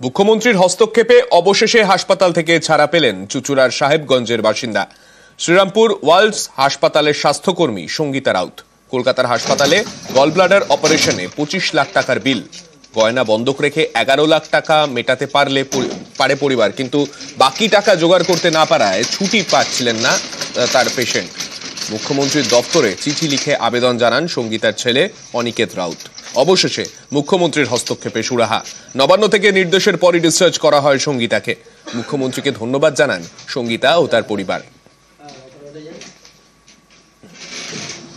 মুখ্যমন্ত্রীর হস্তক্ষেপে অবশেষে হাসপাতাল থেকে ছাড়া পেলেন চুঁচুড়ার সাহেবগঞ্জের বাসিন্দা শ্রীরামপুর ওয়ার্ল্ডস হাসপাতালের স্বাস্থ্যকর্মী সঙ্গীতা রাউত। কলকাতার হাসপাতালে গলব্লাডার অপারেশনে 25 লাখ টাকার বিল, গয়না বন্ধক রেখে 11 লাখ টাকা মেটাতে পারে পরিবার, কিন্তু বাকি টাকা জোগাড় করতে না পারায় ছুটি পাচ্ছিলেন না তার পেশেন্ট। মুখ্যমন্ত্রীর দপ্তরে চিঠি লিখে আবেদন জানান সঙ্গীতার ছেলে অনিকেত রাউত। অবশেষে মুখ্যমন্ত্রীর হস্তক্ষেপে সুরাহা। নবান্ন থেকে নির্দেশের পরই ডিসচার্জ করা হয় সঙ্গীতাকে। মুখ্যমন্ত্রীকে ধন্যবাদ জানান সঙ্গীতা ও তার পরিবার।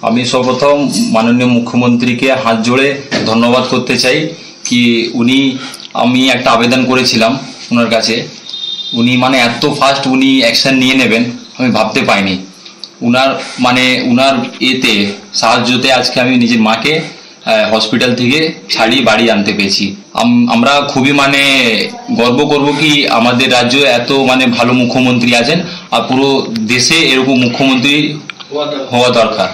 আমি সর্বপ্রথম মাননীয় মুখ্যমন্ত্রীকে হাত জোড়ে ধন্যবাদ করতে চাই কি আমি একটা আবেদন করেছিলাম ওনার কাছে, উনি এত ফাস্ট উনি অ্যাকশন নিয়ে নেবেন আমি ভাবতে পাইনি। উনার এতে সাহায্যতে আজকে আমি নিজের মাকে হসপিটাল থেকে ছাড়িয়ে বাড়ি আনতে পেরেছি। আমরা খুবই গর্ব করব কি আমাদের রাজ্যে এত ভালো মুখ্যমন্ত্রী আছেন, আর পুরো দেশে এরকম মুখ্যমন্ত্রী হওয়া দরকার।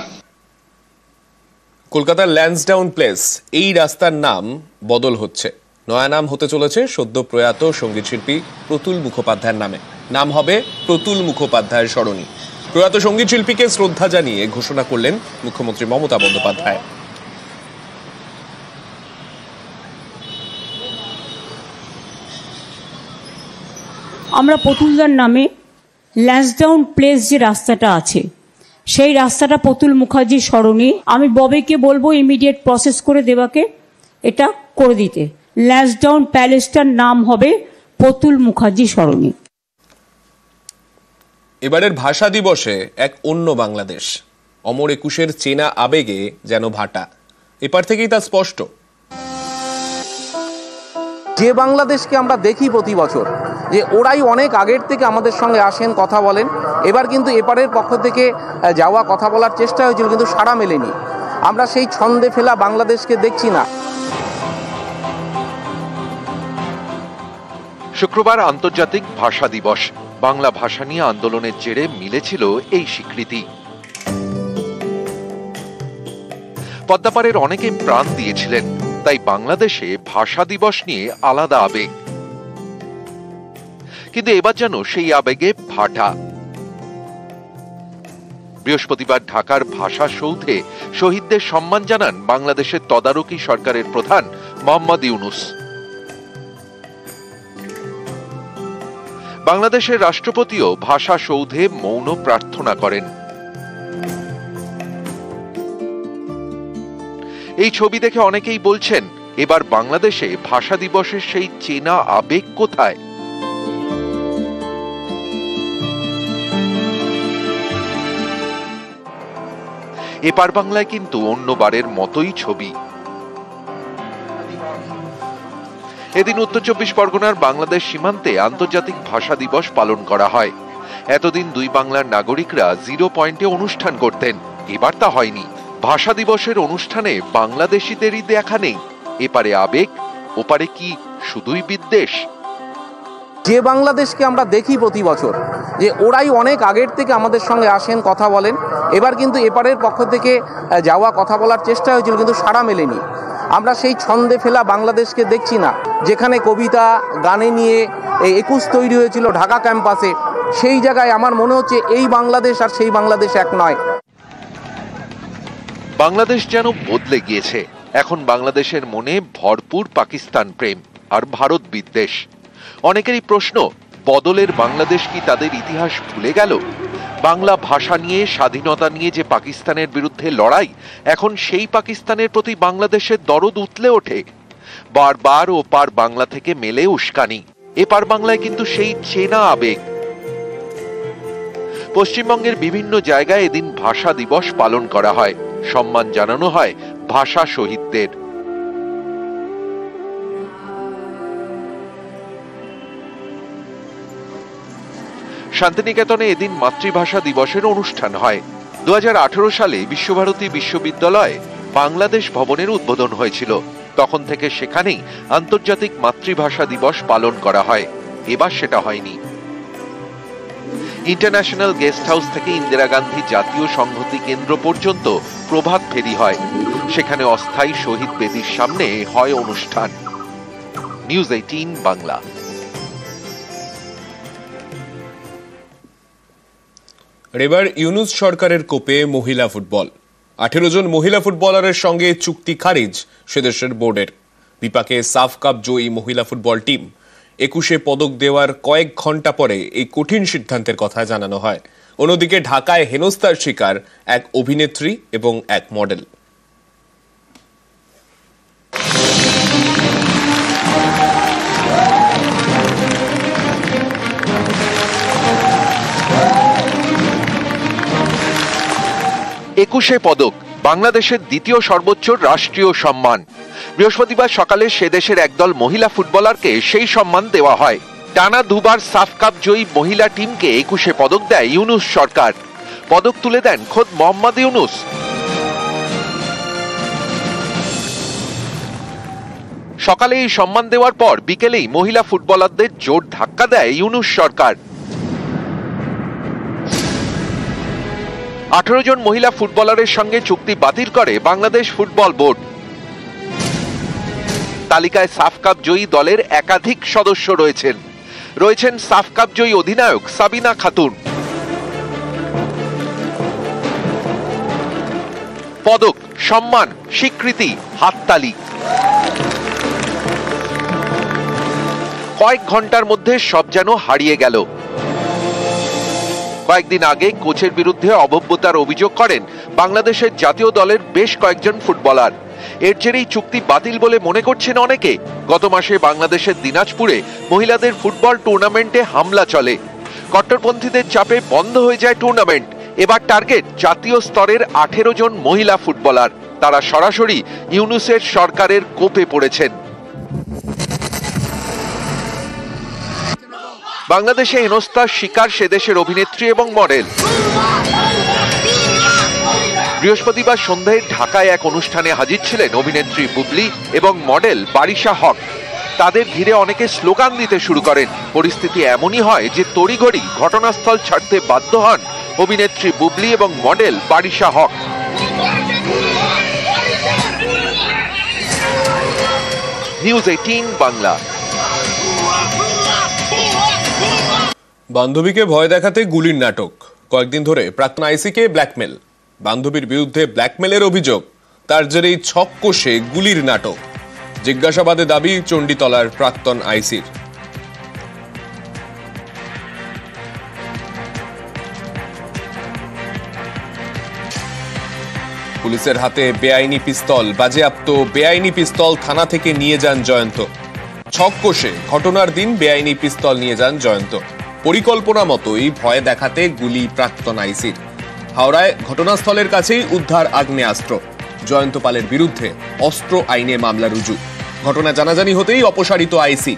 কলকাতার ল্যান্সডাউন প্লেস এই রাস্তার নাম বদল হচ্ছে। নয়া নাম হতে চলেছে সদ্য প্রয়াত সঙ্গীত শিল্পী প্রতুল মুখোপাধ্যায়ের নামে। নাম হবে প্রতুল মুখোপাধ্যায়ের সরণি। প্রয়াত সঙ্গীত শিল্পীকে শ্রদ্ধা জানিয়ে ঘোষণা করলেন মুখ্যমন্ত্রী মমতা বন্দ্যোপাধ্যায়। আমরা প্রতুলদার নামে ল্যান্সডাউন প্লেস যে রাস্তাটা আছে সেই রাস্তাটা প্রতুল মুখার্জির সরণি। আমি ববিকে বলবো ইমিডিয়েট প্রসেস করে দেওয়াকে এটা করে দিতে। ল্যান্সডাউন প্যালেসটার নাম হবে প্রতুল মুখার্জি সরণি। এবারের ভাষা দিবসে এক অন্য বাংলাদেশ। অমর একুশের চেনা আবেগে যেন ভাটা। এপার থেকেই তা স্পষ্ট। যে বাংলাদেশকে আমরা দেখি প্রতি বছর, যে ওরাই অনেক আগের থেকে আমাদের সঙ্গে আসেন, কথা বলেন। এবার কিন্তু এপারের পক্ষ থেকে যাওয়া, কথা বলার চেষ্টা হয়েছিল, কিন্তু সাড়া মেলেনি। আমরা সেই ছন্দে ফেলা বাংলাদেশকে দেখছি না। শুক্রবার আন্তর্জাতিক ভাষা দিবস। বাংলা ভাষা নিয়ে আন্দোলনের জেরে মিলেছিল এই স্বীকৃতি। পদ্মাপাড়ের অনেকে প্রাণ দিয়েছিলেন, তাই বাংলাদেশে ভাষা দিবস নিয়ে আলাদা আবেগ। কিন্তু এবার যেন সেই আবেগে ভাটা। বৃহস্পতিবার ঢাকার ভাষা সৌধে শহীদদের সম্মান জানান বাংলাদেশের তদারকি সরকারের প্রধান মোহাম্মদ ইউনুস। বাংলাদেশের রাষ্ট্রপতিও ভাষা সৌধে মৌন প্রার্থনা করেন। এই ছবি দেখে অনেকেই বলছেন, এবার বাংলাদেশে ভাষা দিবসের সেই চেনা আবেগ কোথায়? এপার বাংলায় কিন্তু অন্যবারের মতোই ছবি। এদিন উত্তর 24 পরগনার বাংলাদেশ সীমান্তে আন্তর্জাতিক ভাষা দিবস পালন করা হয়। এতদিন দুই বাংলার নাগরিকরা 0 পয়েন্টে অনুষ্ঠান করতেন, এবার তা হয়নি। ভাষা দিবসের অনুষ্ঠানে বাংলাদেশিদেরই দেখা নেই। এপারে আবেগ, ওপারে কি শুধুই বিদ্বেষ? যে বাংলাদেশকে আমরা দেখি প্রতি বছর, যে ওরাই অনেক আগের থেকে আমাদের সঙ্গে আসেন, কথা বলেন। এবার কিন্তু এপারের পক্ষ থেকে যাওয়া, কথা বলার চেষ্টা হয়েছিল, কিন্তু সাড়া মেলেনি। আমরা সেই ছন্দে ফেলা বাংলাদেশকে দেখছি না, যেখানে কবিতা গানে নিয়ে 21 তৈরি হয়েছিল ঢাকা ক্যাম্পাসে। সেই জায়গায় আমার মনে হচ্ছে এই বাংলাদেশ আর সেই বাংলাদেশ এক নয়। বাংলাদেশ যেন বদলে গিয়েছে। এখন বাংলাদেশের মনে ভরপুর পাকিস্তান প্রেম আর ভারত বিদ্বেষ। অনেকেরই প্রশ্ন, বদলের বাংলাদেশ কি তাদের ইতিহাস ভুলে গেল? বাংলা ভাষা নিয়ে, স্বাধীনতা নিয়ে যে পাকিস্তানের বিরুদ্ধে লড়াই, এখন সেই পাকিস্তানের প্রতি বাংলাদেশের দরদ উতলে ওঠে। বারবার ওপার বাংলা থেকে মেলে উস্কানি, এপার বাংলায় কিন্তু সেই চেনা আবেগ। পশ্চিমবঙ্গের বিভিন্ন জায়গায় এদিন ভাষা দিবস পালন করা হয়, সম্মান জানানো হয় ভাষা শহীদদের। শান্তিনিকেতনে এদিন মাতৃভাষা দিবসের অনুষ্ঠান হয়। 2018 সালে বিশ্বভারতী বিশ্ববিদ্যালয়ে বাংলাদেশ ভবনের উদ্বোধন হয়েছিল। তখন থেকে সেখানেই আন্তর্জাতিক মাতৃভাষা দিবস পালন করা হয়। এবার সেটা হয়নি। ইন্টারন্যাশনাল গেস্ট হাউস থেকে ইন্দিরা গান্ধী জাতীয় সংহতি কেন্দ্র পর্যন্ত প্রভাত ফেরি হয়। সেখানে অস্থায়ী শহীদ বেদির সামনে হয় অনুষ্ঠান। নিউজ 18 বাংলা। এবার ইউনুস সরকারের কোপে মহিলা ফুটবল। 18 জন মহিলা ফুটবলারের সঙ্গে চুক্তি খারিজ সেদেশের বোর্ডের। বিপাকে সাফ কাপ জয়ী মহিলা ফুটবল টিম। 21 পদক দেওয়ার কয়েক ঘন্টা পরে এই কঠিন সিদ্ধান্তের কথা জানানো হয়। অন্যদিকে ঢাকায় হেনস্থার শিকার এক অভিনেত্রী এবং এক মডেল। একুশে পদক বাংলাদেশের দ্বিতীয় সর্বোচ্চ রাষ্ট্রীয় সম্মান। বৃহস্পতিবার সকালে সে দেশের একদল মহিলা ফুটবলারকে সেই সম্মান দেওয়া হয়। টানা দুবার সাফ কাপ জয়ী মহিলা টিমকে 21 পদক দেয় ইউনুস সরকার। পদক তুলে দেন খোদ মোহাম্মদ ইউনুস। সকালে এই সম্মান দেওয়ার পর বিকেলেই মহিলা ফুটবলারদের জোর ধাক্কা দেয় ইউনুস সরকার। 18 জন মহিলা ফুটবলারের সঙ্গে চুক্তি বাতিল করে বাংলাদেশ ফুটবল বোর্ড। তালিকায় সাফ কাপ জয়ী দলের একাধিক সদস্য রয়েছেন সাফ কাপ জয়ী অধিনায়ক সাবিনা খাতুন। পদক, সম্মান, স্বীকৃতি, হাততালি। কয়েক ঘন্টার মধ্যে সব যেন হারিয়ে গেল। কয়েকদিন আগে কোচের বিরুদ্ধে অভব্যতার অভিযোগ করেন বাংলাদেশের জাতীয় দলের বেশ কয়েকজন ফুটবলার। এর জেরেই চুক্তি বাতিল বলে মনে করছেন অনেকে। গত মাসে বাংলাদেশের দিনাজপুরে মহিলাদের ফুটবল টুর্নামেন্টে হামলা চলে। কট্টরপন্থীদের চাপে বন্ধ হয়ে যায় টুর্নামেন্ট। এবার টার্গেট জাতীয় স্তরের 18 জন মহিলা ফুটবলার। তারা সরাসরি ইউনুসের সরকারের কোপে পড়েছেন। বাংলাদেশে হেনস্থার শিকার সেদেশের অভিনেত্রী এবং মডেল। বৃহস্পতিবার সন্ধ্যায় ঢাকায় এক অনুষ্ঠানে হাজির ছিলেন অভিনেত্রী বুবলি এবং মডেল বারিশা হক। তাদের ঘিরে অনেকে স্লোগান দিতে শুরু করেন। পরিস্থিতি এমনই হয় যে তড়িঘড়ি ঘটনাস্থল ছাড়তে বাধ্য হন অভিনেত্রী বুবলি এবং মডেল বারিশা হক। নিউজ 18 বাংলা। বান্ধবীকে ভয় দেখাতে গুলির নাটক। কয়েকদিন ধরে প্রাক্তন আইসিকে ব্ল্যাকমেল। বান্ধবীর বিরুদ্ধে ব্ল্যাকমেলের অভিযোগ। তার জেরেই ছক কষে গুলির নাটক। জিজ্ঞাসাবাদে দাবি চণ্ডীতলার প্রাক্তন আইসির। পুলিশের হাতে বেআইনি পিস্তল বাজেয়াপ্ত। বেআইনি পিস্তল থানা থেকে নিয়ে যান জয়ন্ত। ছক কষে ঘটনার দিন বেআইনি পিস্তল নিয়ে যান জয়ন্ত। পরিকল্পনা মতোই ভয় দেখাতে গুলি প্রাক্তন আইসির। হাওড়ায় ঘটনাস্থলের কাছেই উদ্ধার আগ্নেয়াস্ত্র। জয়ন্ত পালের বিরুদ্ধে অস্ত্র আইনে মামলা রুজু। ঘটনা জানাজানি হতেই অপসারিত আইসি।